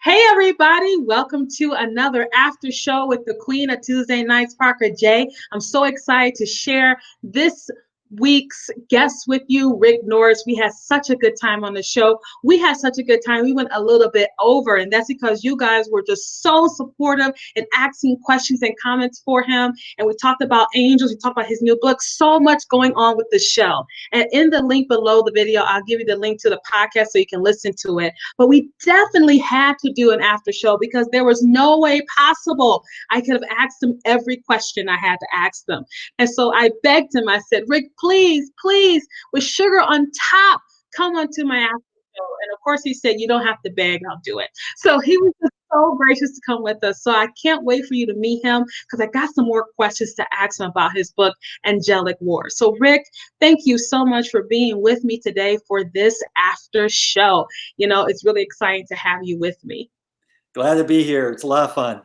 Hey everybody, welcome to another after show with the Queen of Tuesday Nights, Parker J. I'm so excited to share this week's guest with you, Rick Norris. We had such a good time on the show. We had such a good time. We went a little bit over, and that's because you guys were just so supportive and asking questions and comments for him. And we talked about angels, we talked about his new book, so much going on with the show. And in the link below the video, I'll give you the link to the podcast so you can listen to it. But we definitely had to do an after show because there was no way possible I could have asked them every question I had to ask them. And so I begged him, I said, Rick, please, please, with sugar on top, come onto my after show. And of course he said, you don't have to beg, I'll do it. So he was just so gracious to come with us. So I can't wait for you to meet him because I got some more questions to ask him about his book, Angelic Wars. So Rick, thank you so much for being with me today for this after show. You know, it's really exciting to have you with me. Glad to be here. It's a lot of fun.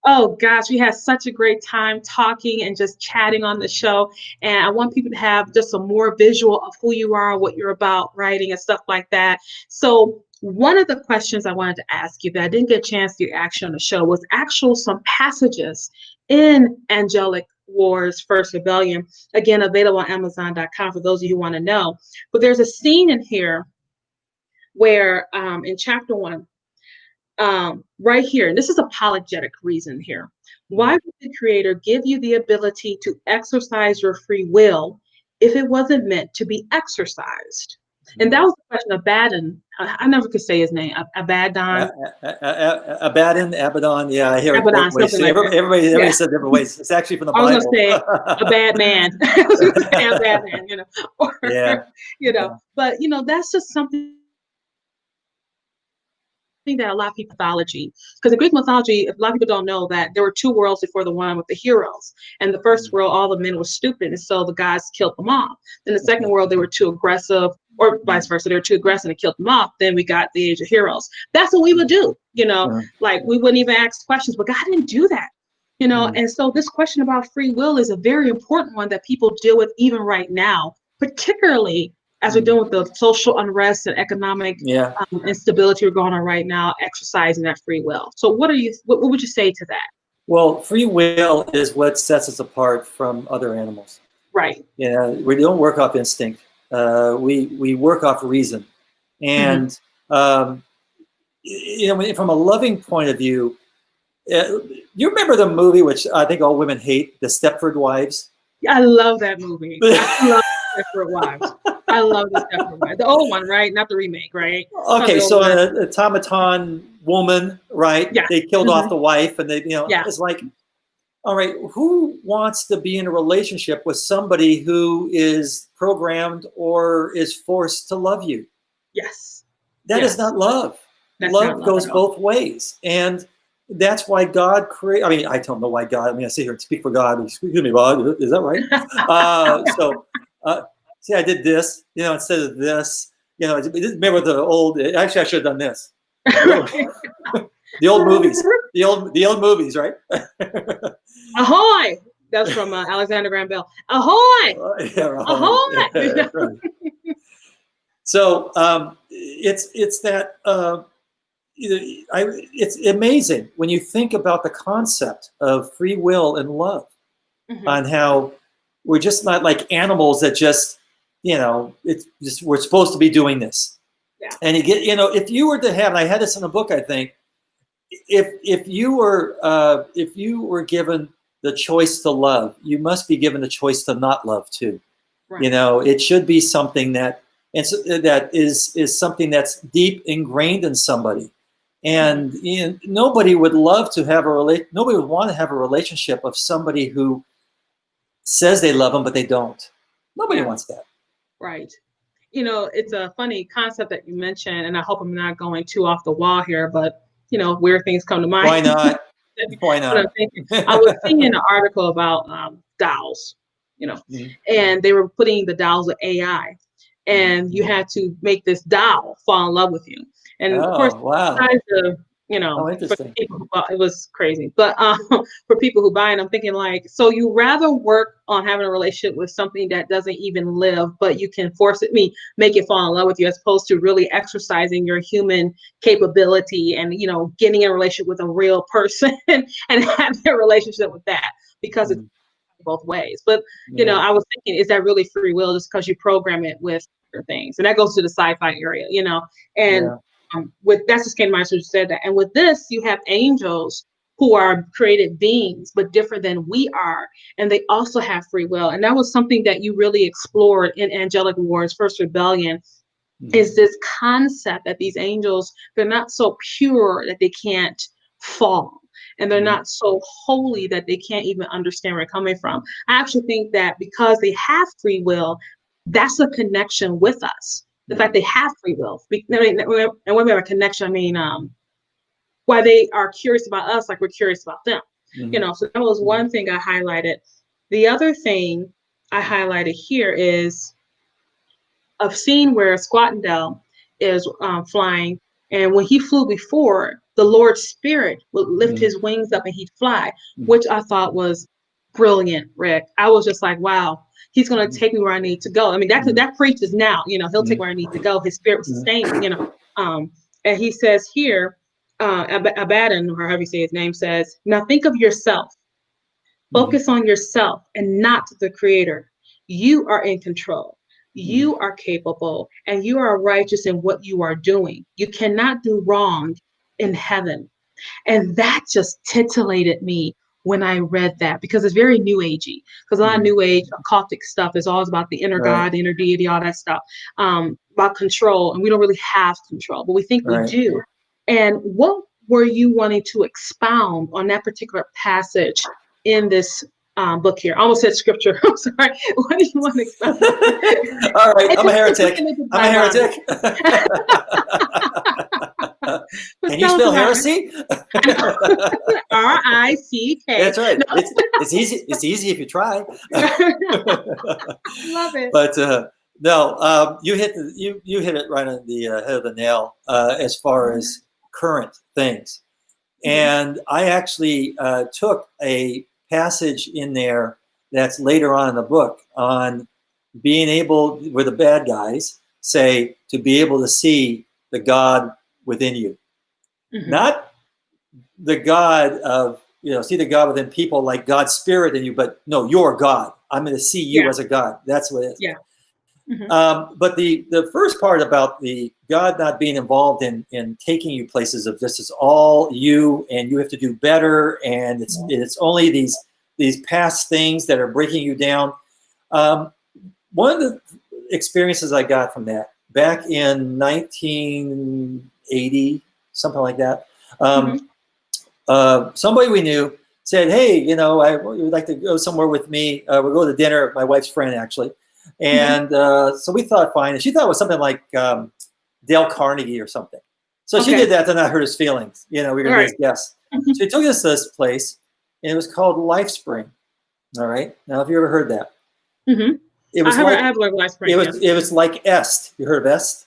Oh gosh, we had such a great time talking and just chatting on the show. And I want people to have just a more visual of who you are, what you're about, writing and stuff like that. So one of the questions I wanted to ask you that I didn't get a chance to ask you on the show was some passages in Angelic Wars First Rebellion, again, available on Amazon.com for those of you who want to know. But there's a scene in here where in chapter 1, right here, and this is apologetic reason here. Why would the creator give you the ability to exercise your free will if it wasn't meant to be exercised? And that was the question of Abaddon. I never could say his name. Abaddon. Abaddon. Yeah, I hear it Abaddon, both ways. something like that. Everybody said different ways. It's actually from the I was Bible. gonna say a bad man. I was gonna say a bad man, you know. Or, Yeah. you know, but you know, that's just something that a lot of people mythology, because in Greek mythology, a lot of people don't know that there were two worlds before the one with the heroes. And the first world, all the men were stupid, and so the gods killed them off. Then the second world, they were too aggressive, or vice versa, they were too aggressive and killed them off. Then we got the age of heroes. That's what we would do, you know, like we wouldn't even ask questions, but God didn't do that. You know, and so this question about free will is a very important one that people deal with even right now, particularly as we're dealing with the social unrest and economic instability we're going on right now, exercising that free will. So what would you say to that? Well, free will is what sets us apart from other animals. Right. Yeah, we don't work off instinct. We work off reason. And, you know, from a loving point of view, you remember the movie, which I think all women hate, The Stepford Wives? I love that movie. I love Stepford Wives. I love the Stepford Wives. The old one, right? Not the remake, right? Okay, so an automaton woman, right? Yeah. They killed off the wife, and they, you know, it's like, all right, who wants to be in a relationship with somebody who is programmed or is forced to love you? Yes. That is not love. Love goes both ways. And that's why God created, I mean, I don't know why God, I mean, I sit here and speak for God. Excuse me, God, is that right? See, I did this, you know, instead of this, you know, remember the old, actually, I should have done this. The old movies, the old movies, right? Ahoy! That's from Alexander Graham Bell. Ahoy! Ahoy! Yeah, right. So it's that, it's amazing when you think about the concept of free will and love, on how we're just not like animals that just, you know, it's just we're supposed to be doing this. Yeah. And you get, you know, if you were to have, and I had this in a book, I think, if you were given the choice to love, you must be given the choice to not love too. Right. You know, it should be something that, and so that is something that's deep ingrained in somebody. And you know, nobody would love to have nobody would want to have a relationship of somebody who says they love them, but they don't. Nobody wants that. Right. You know, it's a funny concept that you mentioned, and I hope I'm not going too off the wall here, but you know, weird things come to mind. Why not? Why not? I was seeing an article about dolls, you know, and they were putting the dolls with AI, and you had to make this doll fall in love with you. And of course, besides you Oh, know, for interesting. people who bought, it was crazy. But for people who buy it, I'm thinking like, so you rather work on having a relationship with something that doesn't even live, but you can force it, make it fall in love with you, as opposed to really exercising your human capability and, you know, getting in a relationship with a real person and having a relationship with that, because it's Mm, both ways. But, you know, yeah, I was thinking, is that really free will just because you program it with things? And that goes to the sci-fi area, you know, and yeah, with that's just came to mind, so you said that. And with this, you have angels who are created beings, but different than we are, and they also have free will. And that was something that you really explored in Angelic Wars, First Rebellion, mhm, is this concept that these angels, they're not so pure that they can't fall, and they're mhm, not so holy that they can't even understand where they're coming from. I actually think that because they have free will, that's a connection with us. The fact mhm, they have free will. And when we have a connection, I mean, why they are curious about us like we're curious about them. You mhm, know, so that was mhm, one thing I highlighted. The other thing I highlighted here is a scene where Squattendale is flying, and when he flew before, the Lord's Spirit would lift mhm, his wings up and he'd fly, mhm, which I thought was brilliant, Rick. I was just like, wow, he's going to take me where I need to go. I mean, mhm, that preaches now, you know, he'll take mhm, where I need to go. His spirit will mhm, sustain me, you know. And he says here, Abaddon, or however you say his name, says, now think of yourself. mhm, Focus on yourself and not the creator. You are in control. mhm. You are capable and you are righteous in what you are doing. You cannot do wrong in heaven. And that just titillated me when I read that, because it's very new agey. Because a lot of Mhm. new age occultic stuff is always about the inner Right, God, the inner deity, all that stuff, about control. And we don't really have control, but we think we right. do. And what were you wanting to expound on that particular passage in this book here? I almost said scripture. I'm sorry. What do you want to expound on? All right, And I'm a just we heretic. can make it I'm a ironic. heretic. But Can you tell us spell about it. heresy? I know. RICK. That's right. No. It's easy. It's easy if you try. Love it. But no, you hit it right on the head of the nail as far as current things. Mm-hmm. And I actually took a passage in there that's later on in the book on being able, where the bad guys say, to be able to see the God within you, Mm-hmm. not the God of, see the God within people like God's spirit in you, but no, you're God. I'm going to see you Yeah. as a God. That's what it is. Yeah. Mm-hmm. But the first part about the God not being involved in taking you places of this is all you and you have to do better, and it's only these past things that are breaking you down. Um, One of the experiences I got from that back in 1980, something like that. Mm-hmm. Somebody we knew said, "Hey, I would like to go somewhere with me. We'll go to dinner. My wife's friend, actually." Mm-hmm. And so we thought fine. And she thought it was something like Dale Carnegie or something. So she Okay. did that to not hurt his feelings. We were going All to be right. his guests. Mm-hmm. So he took us to this place, and it was called Life Spring. All right. Now, have you ever heard that? Mm-hmm. It I was have. I like have like last it spring. was Yes. it was like Est. You heard of Est?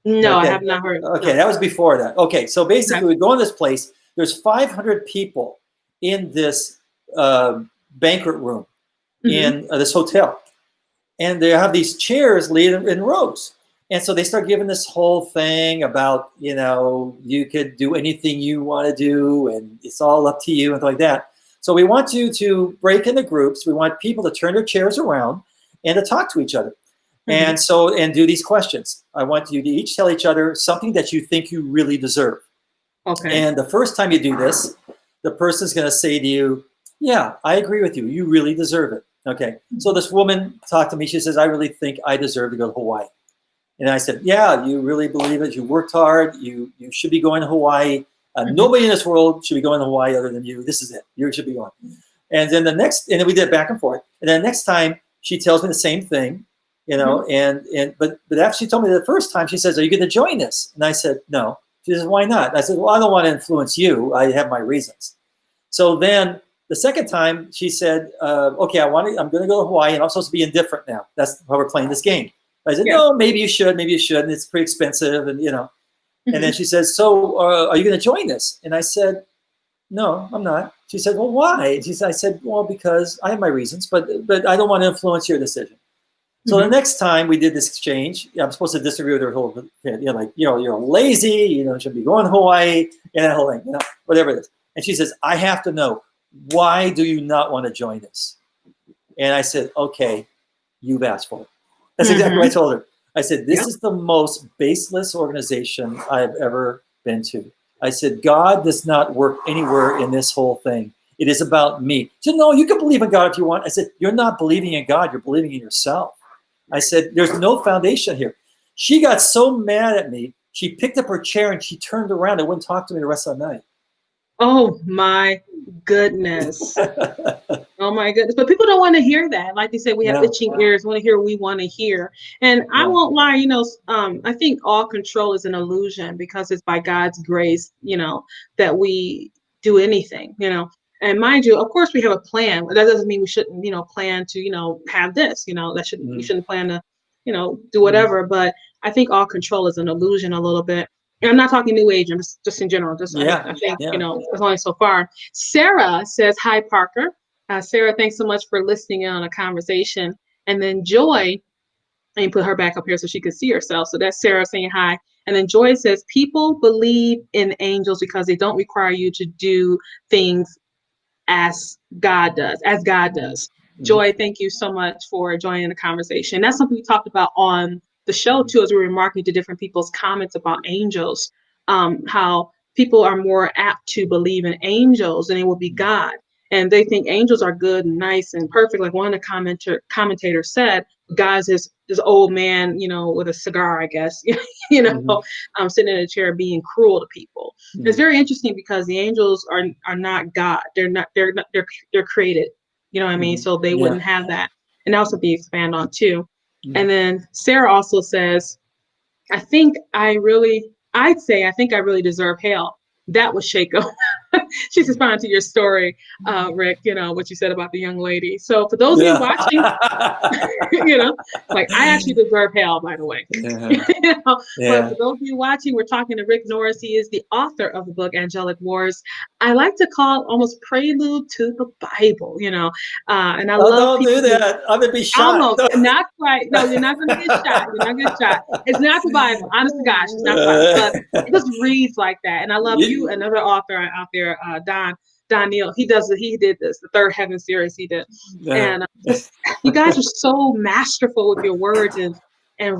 No, I Okay. have not heard. Okay, No. that was before that. Okay, so Okay. basically we go in this place. There's 500 people in this banquet room Mm-hmm. in this hotel, and they have these chairs laid in rows. And so they start giving this whole thing about, you could do anything you want to do, and it's all up to you, and like that. So we want you to break into groups. We want people to turn their chairs around and to talk to each other. Mm-hmm. And do these questions. I want you to each tell each other something that you think you really deserve. Okay. And the first time you do this, the person's going to say to you, "Yeah, I agree with you. You really deserve it." Okay. So this woman talked to me. She says, "I really think I deserve to go to Hawaii." And I said, "Yeah, you really believe it. You worked hard. You should be going to Hawaii. Mm-hmm. Nobody in this world should be going to Hawaii other than you. This is it. You should be going." And then and then we did it back and forth. And then the next time she tells me the same thing, Mm-hmm. but after she told me the first time, she says, "Are you going to join this?" And I said, "No." She says, "Why not?" And I said, "Well, I don't want to influence you. I have my reasons." So then the second time she said, "Okay, I'm going to go to Hawaii, and I'm supposed to be indifferent now. That's how we're playing this game." I said, Yeah. "No, maybe you should, maybe you shouldn't. It's pretty expensive, and." And then she says, so are you going to join this? And I said, no, I'm not. She said, well, why? I said, well, because I have my reasons, but I don't want to influence your decision. So the next time we did this exchange, I'm supposed to disagree with her whole, you're lazy, you should be going to Hawaii, and that whole thing, whatever it is. And she says, I have to know, why do you not want to join this? And I said, okay, you've asked for it. That's exactly what I told her. I said, this is the most baseless organization I've ever been to. I said, God does not work anywhere in this whole thing. It is about me. She said, no, you can believe in God if you want. I said, you're not believing in God, you're believing in yourself. I said, there's no foundation here. She got so mad at me, she picked up her chair and she turned around and wouldn't talk to me the rest of the night. Oh my goodness. Oh my goodness. But people don't want to hear that. Like they said, we have itching ears, want to hear what we want to hear. And I won't lie, I think all control is an illusion because it's by God's grace, that we do anything, And mind you, of course we have a plan. That doesn't mean we shouldn't, plan to, have this, we shouldn't plan to, do whatever. But I think all control is an illusion a little bit. And I'm not talking New Age, I'm just in general. I think, it's only so far. Sarah says, hi, Parker. Sarah, thanks so much for listening in on a conversation. And then Joy, and you put her back up here so she can see herself. So that's Sarah saying hi. And then Joy says, people believe in angels because they don't require you to do things as God does. Joy, thank you so much for joining the conversation. That's something we talked about on the show too, as we were remarking to different people's comments about angels, how people are more apt to believe in angels than it will be God. And they think angels are good and nice and perfect. Like one of the commentators said, God's this old man, with a cigar, I guess, sitting in a chair being cruel to people. It's very interesting because the angels are not God. They're created. You know what I mean? So they wouldn't have that. And that's what they expand on too. And then Sarah also says, I think I really deserve hell. That was Shaco. She's responding to your story, Rick, what you said about the young lady. So for those of you watching, I actually deserve hell, by the way. But for those of you watching, we're talking to Rick Norris. He is the author of the book, Angelic Wars. I like to call it almost prelude to the Bible, and I love don't do that. I'm going to be shot. Almost, not quite. No, you're not going to get shot. You're not going to get shot. It's not the Bible. Honest to gosh, it's not the Bible. But it just reads like that. And I love you, another author out there, Don Neal. He did this, the Third Heaven series he did. And you guys are so masterful with your words and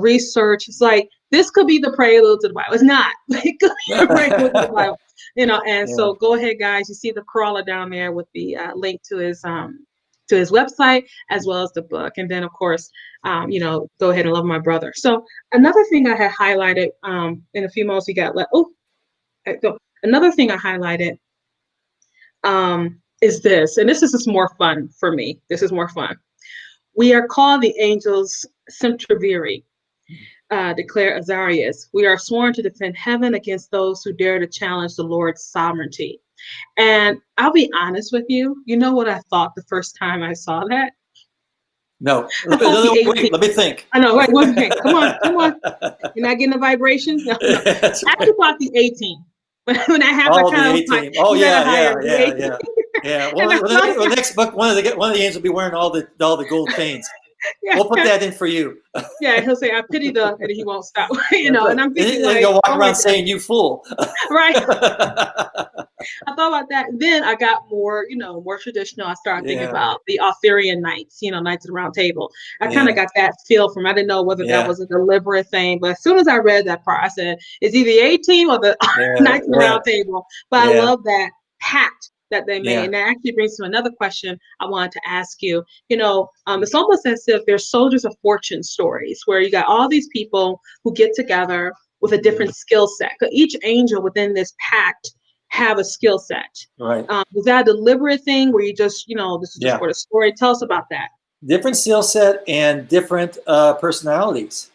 research. It's like, this could be the prelude to the Bible. It's not. It could be the prelude to the Bible. And so go ahead, guys. You see the crawler down there with the link to his website as well as the book. And then, of course, go ahead and love my brother. So another thing I had highlighted in a few moments we got left. Another thing I highlighted is this, and this is just more fun for me. This is more fun. We are called the angels Septemviri, declare Azarias. We are sworn to defend heaven against those who dare to challenge the Lord's sovereignty. And I'll be honest with you. You know what I thought the first time I saw that? No. Wait, let me think. I know. Wait, one thing. Come on. You're not getting the vibrations? No. I actually thought the 18. When I have that kind of 18. like, Yeah. Well, the next book, one of the angels will be wearing all the gold chains. We'll put that in for you. Yeah, he'll say, I pity the, and he won't stop. And I'm thinking, and he'll walk around saying, you fool. Right. I thought about that. Then I got more traditional. I started thinking about the Arthurian knights, Knights of the Round Table. I kind of got that feel from, I didn't know whether that was a deliberate thing, but as soon as I read that part, I said, it's either the A-Team or the Knights of the Round Table. But I love that pact that they made. And that actually brings to another question I wanted to ask you. It's almost as if they're soldiers of fortune stories where you got all these people who get together with a different skill set. Each angel within this pact have a skill set. Right. Was that a deliberate thing where you just, this is just for the story? Tell us about that. Different skill set and different personalities.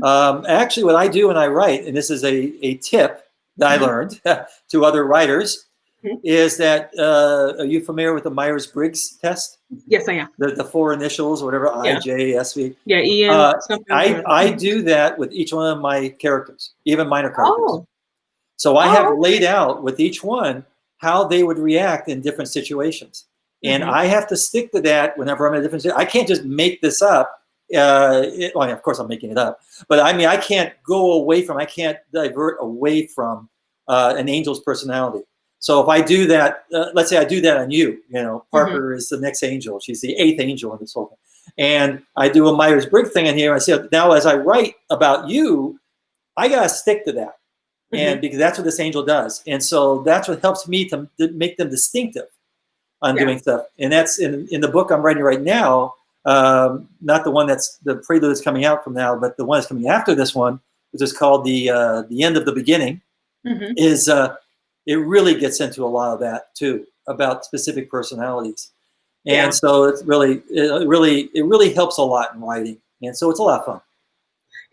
Actually, what I do when I write, and this is a tip that I learned to other writers, is that, are you familiar with the Myers-Briggs test? Yes, I am. The four initials, whatever, I, J, S, V. Yeah, Ian. I do that with each one of my characters, even minor characters. So I have Oh, laid out with each one how they would react in different situations. And I have to stick to that whenever I'm in a different situation. I can't just make this up. Well, of course I'm making it up, but I mean, I can't I can't divert away from an angel's personality. So if I do that, let's say I do that on you, Parker is the next angel. She's the 8th angel in this whole thing. And I do a Myers-Briggs thing in here. I say, now as I write about you, I got to stick to that. And because that's what this angel does. And so that's what helps me to make them distinctive on doing stuff. And that's in the book I'm writing right now, not the one that's the prelude that's coming out from now, but the one that's coming after this one, which is called the end of the beginning, is it really gets into a lot of that too, about specific personalities. And so it really helps a lot in writing. And so it's a lot of fun.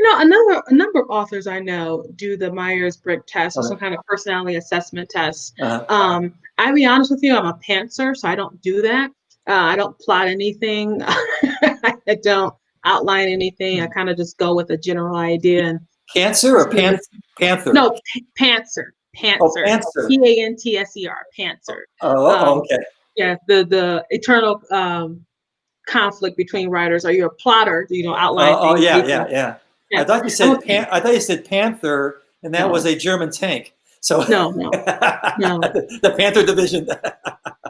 A number of authors I know do the Myers-Briggs test or some kind of personality assessment test. I'll be honest with you, I'm a pantser, so I don't do that. I don't plot anything. I don't outline anything. I kind of just go with a general idea. And Cancer or panther? No, pantser. Pantser. Oh, pantser. Pantser. Pantser. Okay. Yeah, the eternal conflict between writers. Are you a plotter? Do you outline things? Yeah. I thought you said panther, and that was a German tank. So no. The Panther Division.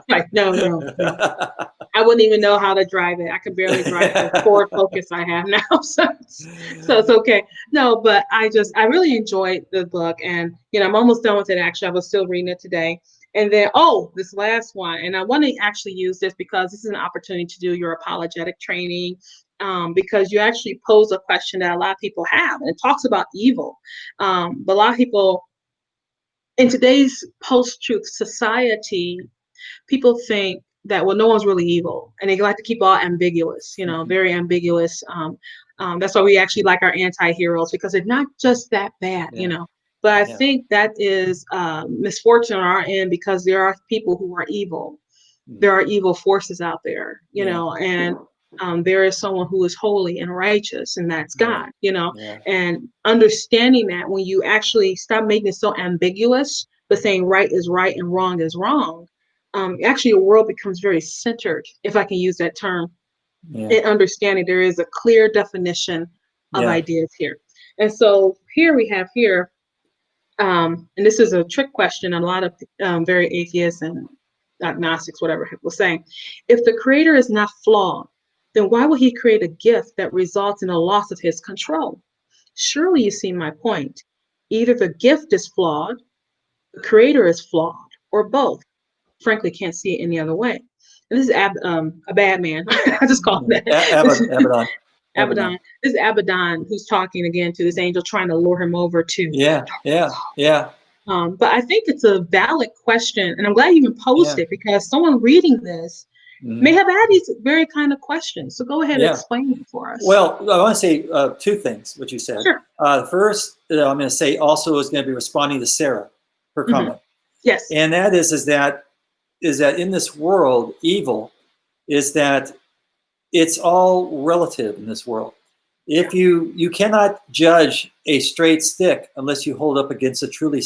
Right. No. I wouldn't even know how to drive it. I could barely drive the Ford Focus I have now. So it's okay. No, but I really enjoyed the book, and I'm almost done with it. Actually, I was still reading it today. And then, this last one, and I want to actually use this because this is an opportunity to do your apologetic training, because you actually pose a question that a lot of people have, and it talks about evil. But a lot of people in today's post-truth society, people think that, well, no one's really evil, and they like to keep all ambiguous, very ambiguous. That's why we actually like our anti-heroes, because they're not just that bad, But I think that is misfortune on our end, because there are people who are evil. There are evil forces out there, and there is someone who is holy and righteous, and that's God, and understanding that when you actually stop making it so ambiguous, but saying right is right and wrong is wrong, actually your world becomes very centered, if I can use that term, in understanding there is a clear definition of ideas here. And so here we have and this is a trick question, a lot of very atheists and agnostics, whatever, will say, if the creator is not flawed, then why would he create a gift that results in a loss of his control? Surely you see my point. Either the gift is flawed, the creator is flawed, or both. Frankly, can't see it any other way. And this is a bad man. I just call him that. Abaddon. This is Abaddon who's talking again to this angel, trying to lure him over to. Yeah. But I think it's a valid question, and I'm glad you even posed it, because someone reading this may have had these very kind of questions. So go ahead and explain it for us. Well, I want to say two things, what you said. Sure. First, I'm going to say also is going to be responding to Sarah, her comment. Yes. And that is that in this world, evil is that it's all relative in this world. If you cannot judge a straight stick unless you hold up against a truly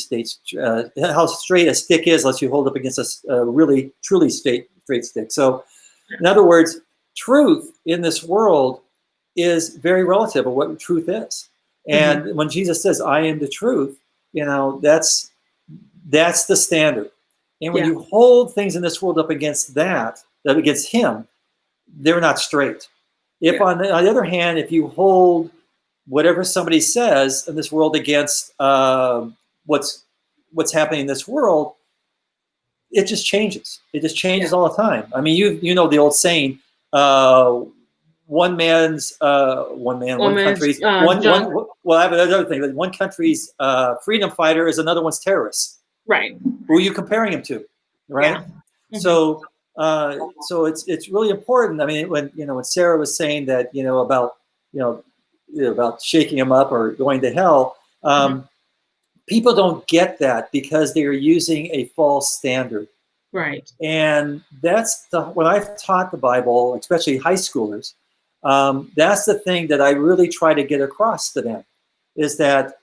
how straight a stick is unless you hold up against a really truly straight stick. So in other words, truth in this world is very relative of what truth is. And when Jesus says, I am the truth, that's the standard. And when you hold things in this world up against against him, they're not straight. If on the other hand, if you hold whatever somebody says in this world against what's happening in this world, it just changes. It just changes all the time. I mean, you know the old saying, one country's well, I have another thing. One country's freedom fighter is another one's terrorist. Right. Who are you comparing him to? Right. Yeah. So it's really important. I mean, when Sarah was saying that, about shaking him up or going to hell, people don't get that because they are using a false standard. Right. And that's when I've taught the Bible, especially high schoolers, that's the thing that I really try to get across to them, is that,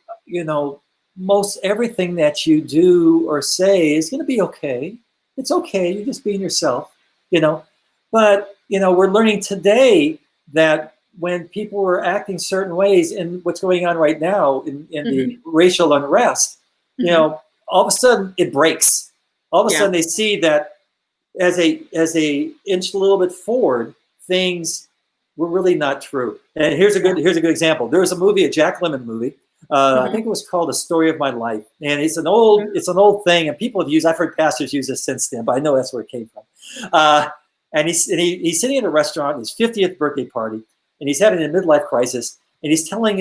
most everything that you do or say is going to be okay. It's okay. You're just being yourself, you know. But, you know, we're learning today that when people are acting certain ways in what's going on right now in the racial unrest, you know, all of a sudden it breaks. All of a sudden they see that as a inch a little bit forward, things were really not true. And here's a good example. There was a movie, a Jack Lemmon movie. I think it was called A Story of My Life, and it's an old thing, and people have used. I've heard pastors use this since then, but I know that's where it came from. And he's sitting in a restaurant, his 50th birthday party, and he's having a midlife crisis, and he's telling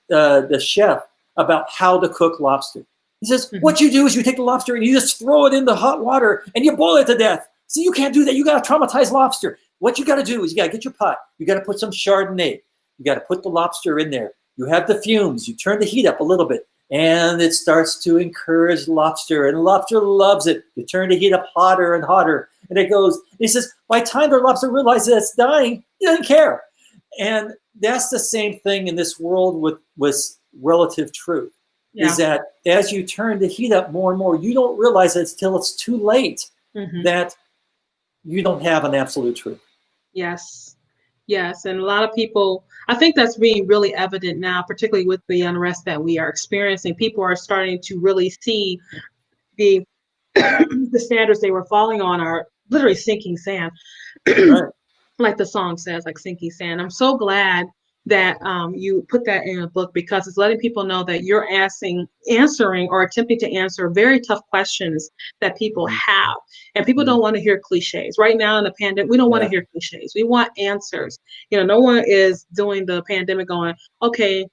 the chef about how to cook lobster. He says, what you do is you take the lobster and you just throw it in the hot water and you boil it to death. So you can't do that. You got to traumatize lobster. What you got to do is you got to get your pot. You got to put some Chardonnay. You got to put the lobster in there. You have the fumes. You turn the heat up a little bit, and it starts to encourage lobster, and lobster loves it. You turn the heat up hotter and hotter, and it goes. He says, by the time the lobster realizes that it's dying, he doesn't care. And that's the same thing in this world with relative truth. Is that as you turn the heat up more and more, you don't realize it till it's too late that you don't have an absolute truth. Yes. And a lot of people, I think that's being really evident now, particularly with the unrest that we are experiencing. People are starting to really see the the standards they were falling on are literally sinking sand. Right. Like the song says, like sinking sand. I'm so glad that you put that in a book, because it's letting people know that you're answering or attempting to answer very tough questions that people have. And people don't want to hear cliches. Right now in the pandemic, we don't want to hear cliches. We want answers. You know, no one is doing the pandemic going, okay,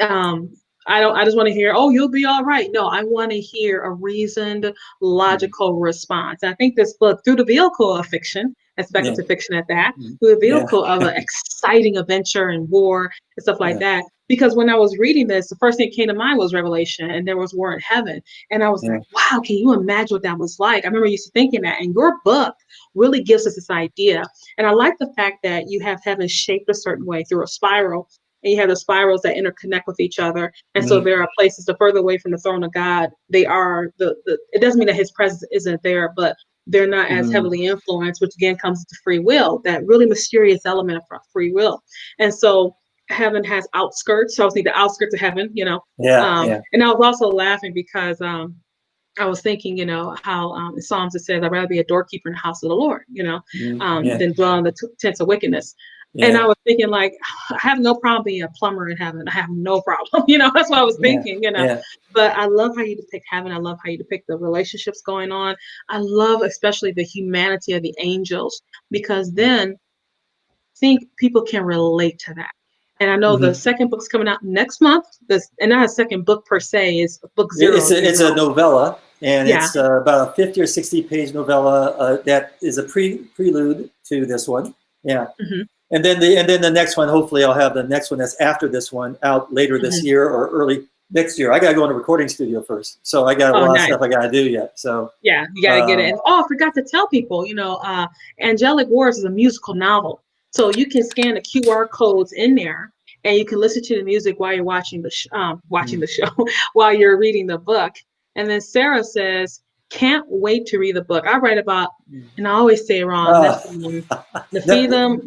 I just want to hear, oh, you'll be all right. No, I want to hear a reasoned, logical response. I think this book, through the vehicle of fiction, and speculative fiction at that, through the vehicle of an exciting adventure and war and stuff like that. Because when I was reading this, the first thing that came to mind was Revelation, and there was war in heaven. And I was like, wow, can you imagine what that was like? I remember used to thinking that, and your book really gives us this idea. And I like the fact that you have heaven shaped a certain way through a spiral. And you have the spirals that interconnect with each other. And so there are places, the further away from the throne of God, they are it doesn't mean that his presence isn't there, but they're not as heavily influenced, which again comes to free will, that really mysterious element of free will. And so heaven has outskirts. So I was thinking the outskirts of heaven, you know. And I was also laughing because I was thinking, you know, how in Psalms it says, I'd rather be a doorkeeper in the house of the Lord, you know, than dwell in the tents of wickedness. And I was thinking, like, I have no problem being a plumber in heaven. I have no problem. You know, that's what I was thinking, you know. But I love how you depict heaven. I love how you depict the relationships going on. I love especially the humanity of the angels, because then I think people can relate to that. And I know the second book's coming out next month. And not a second book per se, is book 0. It's a novella, and it's about a 50 or 60 page novella that is a prelude to this one. And then the next one, hopefully I'll have the next one that's after this one out later this year or early next year. I got to go in a recording studio first. So I got a lot of stuff I got to do yet. So you got to get it. And I forgot to tell people, you know, Angelic Wars is a musical novel. So you can scan the QR codes in there, and you can listen to the music while you're watching the show, while you're reading the book. And then Sarah says, can't wait to read the book. I write about, and I always say it wrong, Nephilim.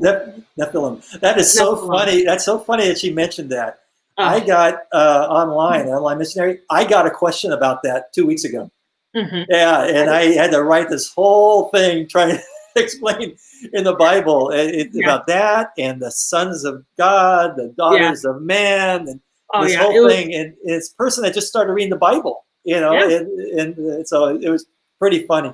That is so funny. That's so funny that she mentioned that. I got online missionary. I got a question about that 2 weeks ago. And I had to write this whole thing trying to explain in the Bible about that, and the sons of God, the daughters of man, and this whole thing. And it's a person that just started reading the Bible. You know, and so it was pretty funny.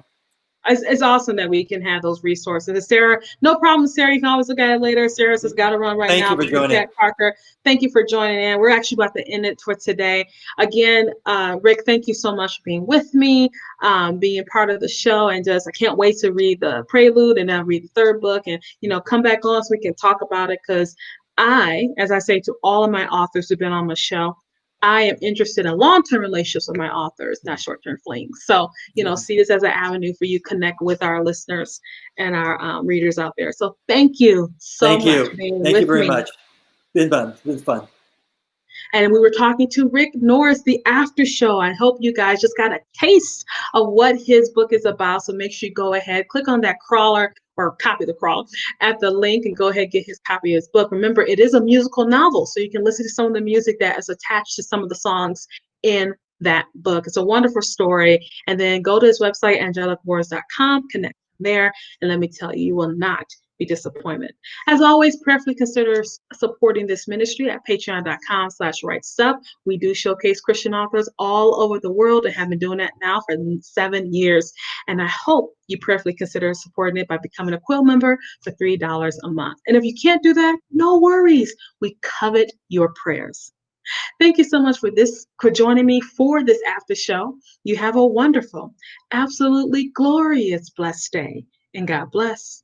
It's awesome that we can have those resources. And Sarah, no problem, Sarah. You can always look at it later. Sarah's just got to run right now. Thank you for joining. Parker, thank you for joining in. We're actually about to end it for today. Again, Rick, thank you so much for being with me, being part of the show. And I can't wait to read the prelude and then read the third book, and, you know, come back on so we can talk about it. Because as I say to all of my authors who've been on the show, I am interested in long-term relationships with my authors, not short-term flings. So, you know, see this as an avenue for you to connect with our listeners and our readers out there. So thank you so much. Thank you very much. Been fun. And we were talking to Rick Norris, the after show. I hope you guys just got a taste of what his book is about. So make sure you go ahead, click on that crawler or copy the crawl at the link and go ahead and get his copy of his book. Remember, it is a musical novel, so you can listen to some of the music that is attached to some of the songs in that book. It's a wonderful story. And then go to his website, angelicwars.com, connect there, and let me tell you, you will not be disappointed. As always, prayerfully consider supporting this ministry at patreon.com/rightstuff. We do showcase Christian authors all over the world and have been doing that now for 7 years. And I hope you prayerfully consider supporting it by becoming a Quill member for $3 a month. And if you can't do that, no worries. We covet your prayers. Thank you so much for joining me for this after show. You have a wonderful, absolutely glorious, blessed day, and God bless.